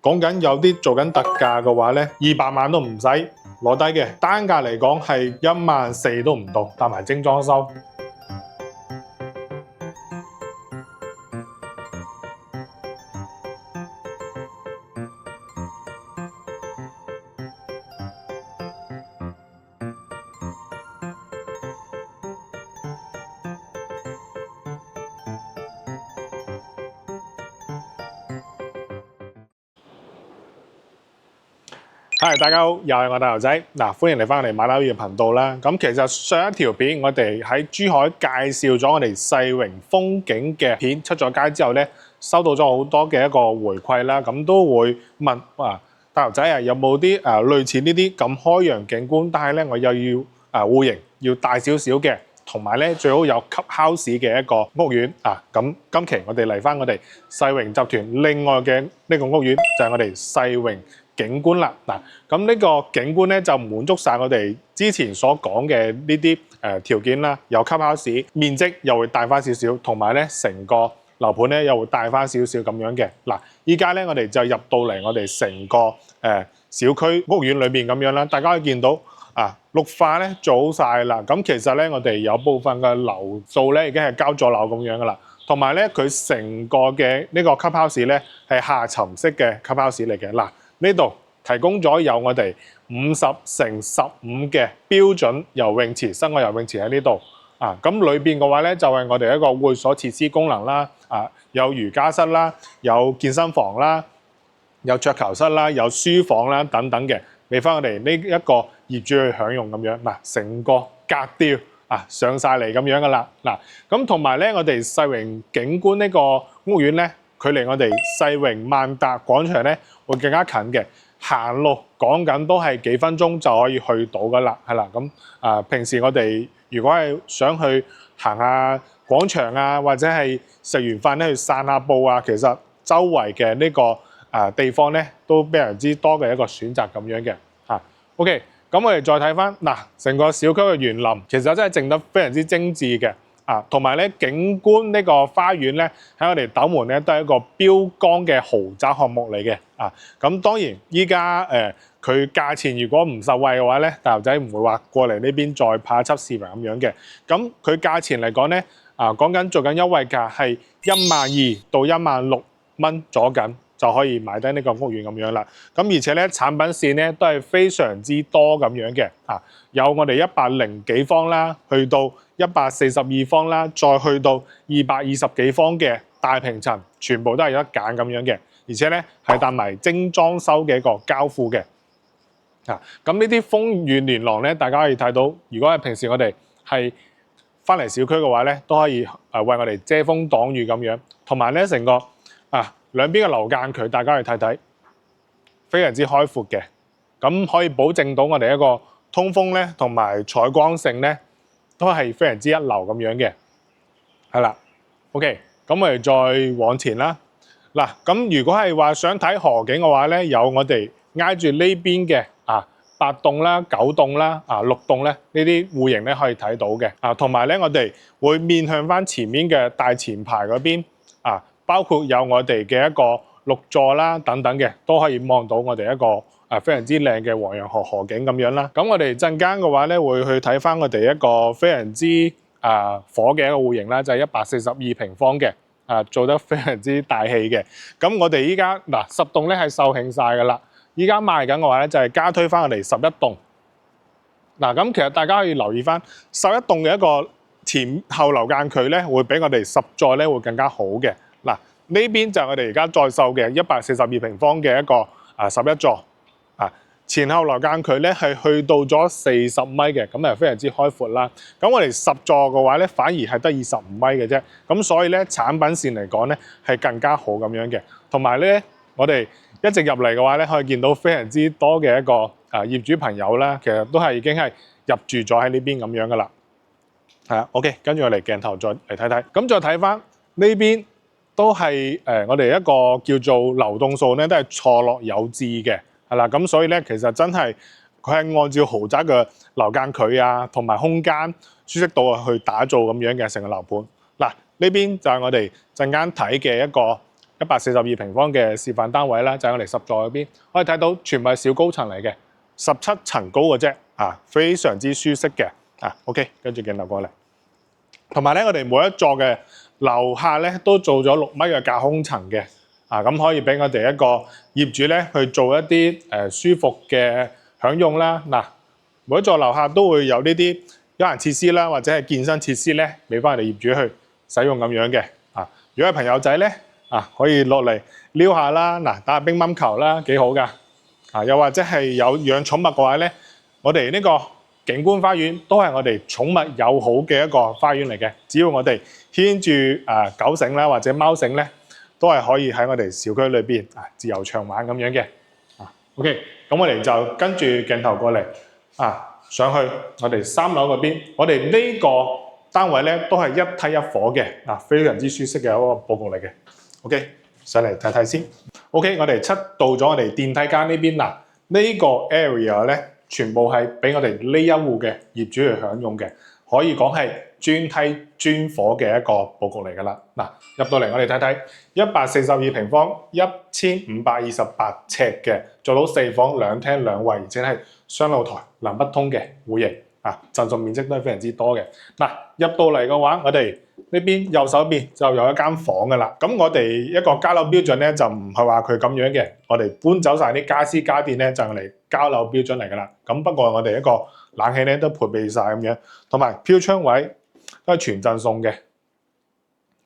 講緊有啲做緊特價嘅話咧，200萬都唔使攞低嘅，單價嚟講係14000都唔到，搭埋精裝修。係，大家好，又係我大頭仔。歡迎嚟翻我哋買樓嘅頻道啦。咁其實上一條片我哋喺珠海介紹咗我哋世榮風景嘅片出咗街之後咧，收到咗好多嘅一個回饋啦。咁都會問大頭仔啊，有冇啲類似呢啲咁開揚景觀，但係咧我又要戶型要大少少嘅，同埋咧最好有 clubhouse 嘅一個屋苑啊。咁今期我哋嚟翻我哋世榮集團另外嘅呢個屋苑，就係我哋世榮景觀啦。咁呢個景觀咧就滿足晒我哋之前所講嘅呢啲條件啦，有 clubhouse，面積又會大翻少少，同埋咧成個樓盤咧又會大翻少少咁樣嘅。依家咧我哋就入到嚟我哋成個小區屋苑裏面咁樣啦，大家可以見到綠化咧做好晒啦。咁其實咧我哋有部分嘅樓數咧已經係交咗樓咁樣噶啦，同埋咧佢成個嘅呢個 clubhouse咧係下沉式嘅 clubhouse 嚟嘅。呢度提供咗有我哋50×15嘅標準游泳池，室外游泳池喺呢度咁裏邊嘅話咧就係我哋一個會所設施功能啦，有瑜伽室啦，有健身房啦，有桌球室啦，有書房啦等等嘅，俾翻我哋呢一個業主去享用咁樣。成個格調上晒嚟咁樣噶啦。咁同埋咧我哋世榮景觀呢個屋苑咧，距離我哋世榮萬達廣場咧會更加近嘅，行路講緊都係幾分鐘就可以去到噶啦。係啦，咁平時我哋如果係想去行下廣場啊，或者係食完飯咧去散下步啊，其實周圍嘅呢個地方咧都非常之多嘅一個選擇咁樣嘅。OK， 咁我哋再睇翻成個小區嘅園林，其實真係整得非常之精緻嘅。同埋咧景觀呢個花園咧喺我哋斗門咧都係一個標杆嘅豪宅項目嚟嘅。咁當然依家佢價錢如果唔受惠嘅話咧，大頭仔唔會話過嚟呢邊再拍一輯視頻咁樣嘅。咁佢價錢嚟講咧講緊做緊優惠價係12000到16000蚊左緊就可以買低呢個屋苑咁樣啦。咁而且咧產品線咧都係非常之多咁樣嘅。有我哋100幾方啦，去到142方啦，再去到220幾方嘅大平層，全部都係有得揀咁樣嘅。而且咧係搭埋精裝修嘅一個交付嘅。咁呢啲風雨連廊咧，大家可以睇到，如果係平時我哋係翻嚟小區嘅話咧，都可以為我哋遮風擋雨咁樣。同埋咧成個兩邊嘅樓間距，大家可以睇睇，非常之開闊嘅。咁可以保證到我哋一個通風咧，同埋採光性咧，都係非常之一流咁樣嘅。係啦 ，OK， 咁我哋再往前啦。咁如果係話想睇河景嘅話咧，有我哋挨住呢邊嘅8棟啦、9棟啦、6棟咧，呢啲戶型咧可以睇到嘅。同埋咧我哋會面向翻前面嘅大前排嗰邊包括有我哋嘅一個6座啦等等嘅，都可以望到我哋一個非常之靚嘅黃楊河河景咁樣啦。咁我哋陣間嘅話咧，會去睇翻我哋一個非常之火嘅一個戶型啦，就係142平方嘅，做得非常之大氣嘅。咁我哋依家10棟咧係售罄晒噶啦，依家賣緊嘅話咧就係加推翻我哋11棟。咁其實大家可以留意翻11棟嘅一個前後樓間距咧，會比我哋10座咧會更加好嘅。呢邊就係我哋而家在售嘅142平方嘅一個11座。前後樓間距咧係去到咗40米嘅，咁係非常之開闊啦。咁我哋10座嘅話咧，反而係得25米嘅啫。咁所以咧產品線嚟講咧係更加好咁樣嘅。同埋咧，我哋一直入嚟嘅話咧，可以見到非常之多嘅一個業主朋友啦，其實都係已經係入住咗喺呢邊咁樣噶啦。OK， 跟住我哋鏡頭再嚟睇睇。咁再睇翻呢邊都係我哋一個叫做流動數咧，都係錯落有致嘅。係啦，咁所以咧，其實真係佢係按照豪宅嘅樓間距同埋空間舒適度去打造咁樣嘅成個樓盤。呢邊就係我哋陣間睇嘅一個142平方嘅示範單位啦，就喺我哋10座嗰邊，可以睇到全部係小高層嚟嘅，17層高嘅啫，非常之舒適嘅，OK， 跟住鏡頭過嚟，同埋咧，我哋每一座嘅樓下咧都做咗6米嘅隔空層嘅，咁可以俾我哋一個業主咧去做一啲舒服嘅享用啦。嗱，每一座樓下都會有呢啲休閒設施啦，或者係健身設施咧，俾翻我哋業主去使用咁樣嘅。如果係朋友仔咧，可以落嚟撩下啦，打下乒乓球啦，幾好噶。又或者係有養寵物嘅話咧，我哋呢個景觀花園都係我哋寵物友好嘅一個花園嚟嘅。只要我哋牽住狗繩啦，或者貓繩咧，都係可以喺我哋小區裏邊自由暢玩咁樣嘅。OK， 咁我哋就跟住鏡頭過嚟上去我哋3樓嗰邊，我哋呢個單位咧都係一梯一伙嘅，非常之舒適嘅一個佈局嚟嘅。OK， 上嚟睇睇先。OK， 我哋到咗我哋電梯間呢邊啦。呢個 area 咧，全部係俾我哋呢一戶嘅業主去享用嘅，可以講係專梯專伙嘅一個佈局嚟㗎啦。入到嚟我哋睇睇142平方1528尺嘅，做到4房2廳2衛，而且係雙露台南北通嘅戶型，贈送面積都係非常之多嘅。入到嚟嘅話，我哋呢邊右手邊就有一間房㗎啦。咁我哋一個交樓標準咧，就唔係話佢咁樣嘅，我哋搬走晒啲家私家電咧，就用嚟交樓標準嚟㗎啦。咁不過我哋一個冷氣咧都配備晒咁樣，同埋飄窗位都係全贈送嘅，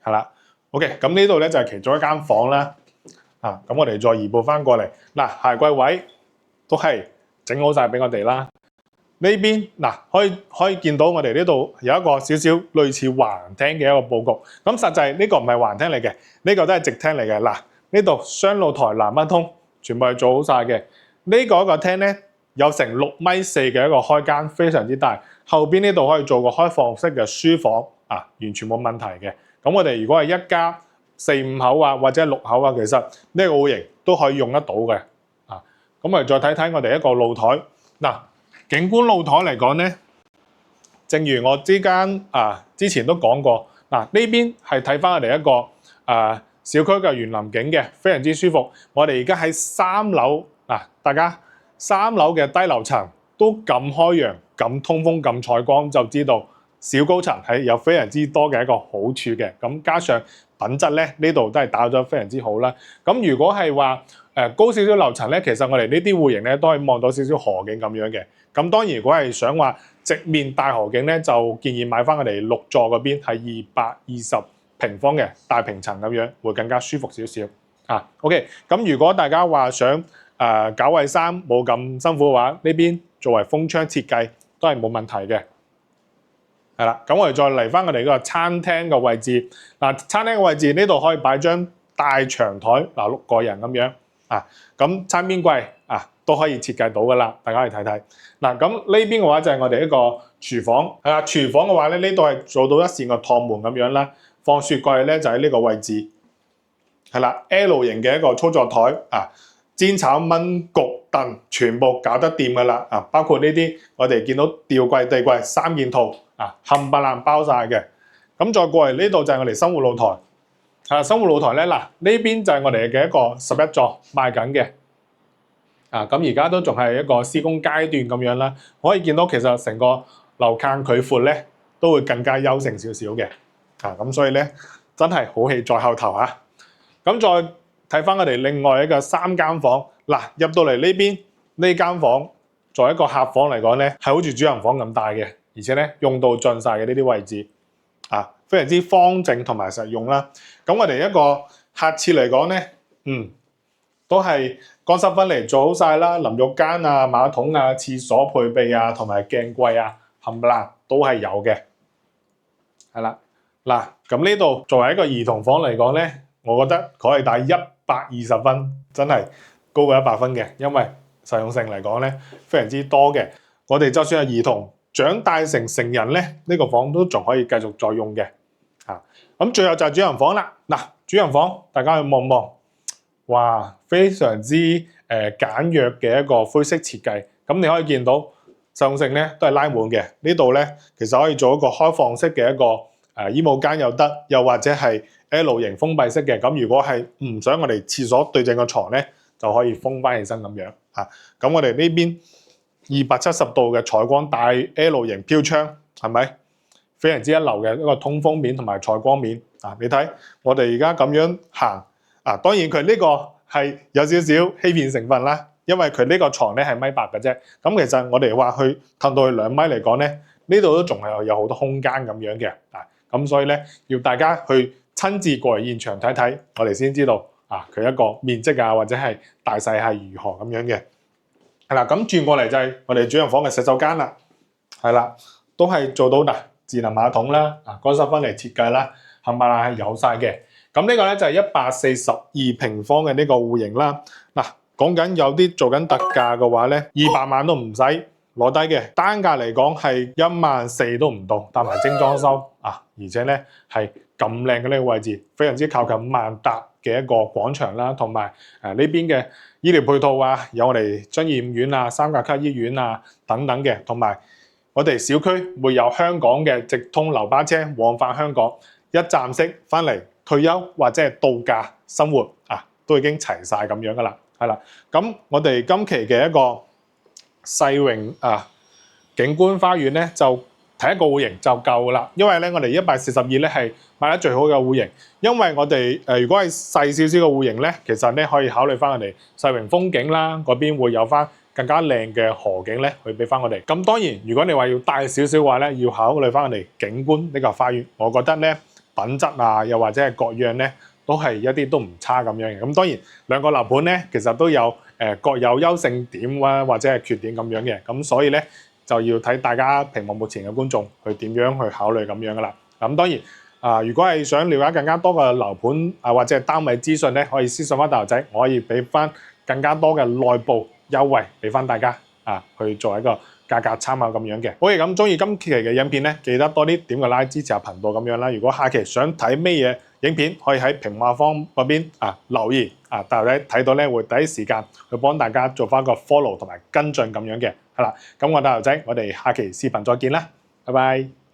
係啦。OK， 咁呢度咧就係其中一間房啦。咁我哋再移步翻過嚟，鞋櫃位都係整好晒俾我哋啦。呢邊可以見到我哋呢度有一個少少類似橫廳嘅一個佈局。咁實際呢個唔係橫廳嚟嘅，呢個都係直廳嚟嘅。呢度雙露台南北通，全部係做好晒嘅。呢個一個廳咧有成6.4米嘅一個開間，非常之大。後邊呢度可以做個開放式嘅書房，完全冇問題嘅。咁我哋如果係一家4、5口或者6口其實呢個戶型都可以用得到嘅。咁我哋再睇睇我哋一個露台。景觀露台嚟講咧，正如我之前都講過，呢邊係睇翻我哋一個小區嘅園林景嘅，非常之舒服。我哋而家喺3樓，大家3樓嘅低樓層都咁開揚、咁通風、咁採光，就知道小高層係有非常之多嘅一個好處嘅。咁加上品質咧，呢度都係打咗非常之好啦。咁如果係話高少少樓層咧，其實我哋呢啲戶型咧都可以望到少少河景咁樣嘅。咁當然如果係想話直面大河景咧，就建議買翻我哋6座嗰邊係220平方嘅大平層咁樣，會更加舒服少少。OK， 咁如果大家話想搞衞生冇咁辛苦嘅話，呢邊作為風窗設計都係冇問題嘅。係啦，咁我哋再嚟翻我哋個餐廳嘅位置。餐廳嘅位置呢度可以擺張大長台，6個人咁樣。咁餐邊櫃都可以設計到噶啦，大家可以睇睇。咁呢邊嘅話就係我哋一個廚房。廚房嘅話咧，呢度係做到一扇個趟門咁樣啦，放雪櫃咧就喺呢個位置。係啦 ，L 型嘅一個操作台，煎炒燜焗燉全部搞得掂噶啦。包括呢啲我哋見到吊櫃、地櫃3件套，冚唪唥包晒嘅。咁再過嚟呢度就係我哋生活露台。生活露台咧，呢邊就係我哋嘅一個11座賣緊嘅。咁而家都仲係一個施工階段咁樣啦。可以見到其實成個樓間距闊咧，都會更加優勝少少嘅。咁所以咧，真係好戲在後頭啊！咁再睇翻我哋另外一個3間房。入到嚟呢邊呢間房，作為一個客房嚟講咧，係好似主人房咁大嘅，而且咧用到盡晒嘅呢啲位置。非常之方正同埋實用啦。咁我哋一個客廁嚟講咧，都係乾濕分離做好晒啦，淋浴間馬桶廁所配備同埋鏡櫃冚唪唥都係有嘅。係啦，咁呢度作為一個兒童房嚟講咧，我覺得可以打120分，真係高過100分嘅，因為實用性嚟講咧非常之多嘅。我哋就算係兒童長大成人咧，呢個房都仲可以繼續再用嘅。咁最後就係主人房啦。主人房大家去望望，哇，非常之簡約嘅一個灰色設計。咁你可以見到實用性咧都係拉滿嘅。呢度咧其實可以做一個開放式嘅一個衣帽間又得，又或者係 L 型封閉式嘅，咁如果係唔想我哋廁所對正個床咧，就可以封翻起身咁樣啊。咁我哋呢邊270度嘅採光大 L 型飄窗，係咪非常之一流嘅一個通風面同埋採光面啊？你睇我哋而家咁樣行啊，當然佢呢個係有少少欺騙成分啦，因為佢呢個床咧係1.8米嘅啫。咁其實我哋話去褪到去2米嚟講咧，呢度都仲係有好多空間咁樣嘅啊。咁所以咧，要大家去親自過嚟現場睇睇，我哋先知道啊佢一個面積啊或者係大細係如何咁樣嘅。係啦，咁轉過嚟就係我哋主人房嘅洗手間啦。係啦，都係做到嗱智能馬桶啦，啊乾濕分離設計啦，冚唪唥係有晒嘅。咁呢個咧就係142平方嘅呢個戶型啦。嗱，講緊有啲做緊特價嘅話咧，200萬都唔使攞低嘅，單價嚟講係14000都唔到，搭埋精裝修啊，而且咧係咁靚嘅呢個位置，非常之靠近萬達嘅一個廣場啦，同埋呢邊嘅醫療配套啊，有我哋津義五院啊、3甲級醫院啊等等嘅，同埋我哋小區會有香港嘅直通流巴車往返香港，一站式翻嚟退休或者係度假生活啊，都已經齊晒咁樣噶啦，係啦。咁我哋今期嘅一個世榮景觀花園咧，就睇一個戶型就夠啦，因為咧我哋142咧係買得最好嘅戶型，因為我哋如果係細少少嘅戶型咧，其實咧可以考慮翻我哋世榮風景啦，嗰邊會有翻更加靚嘅河景咧，去俾翻我哋。咁當然，如果你話要大少少嘅話咧，要考慮翻我哋景觀呢個花園，我覺得咧品質啊，又或者係各樣咧，都係一啲都唔差咁樣嘅。咁當然兩個樓盤咧，其實都有各有優勝點啊，或者係缺點咁樣嘅。咁所以咧就要睇大家屏幕目前嘅觀眾去點樣去考慮咁樣噶啦。咁當然如果係想了解更加多嘅樓盤或者係單位資訊咧，可以私信翻大頭仔，我可以俾翻更加多嘅內部優惠俾翻大家去做一個價格參考咁樣嘅。好嘅，咁中意今期嘅影片咧，記得多啲點個 like 支持下頻道咁樣啦。如果下期想睇咩嘢影片，可以喺屏幕下方嗰邊留言大頭仔睇到咧會第一時間去幫大家做翻個 follow 同埋跟進咁樣嘅。係啦，咁我大頭仔，我哋下期視頻再見啦，拜拜。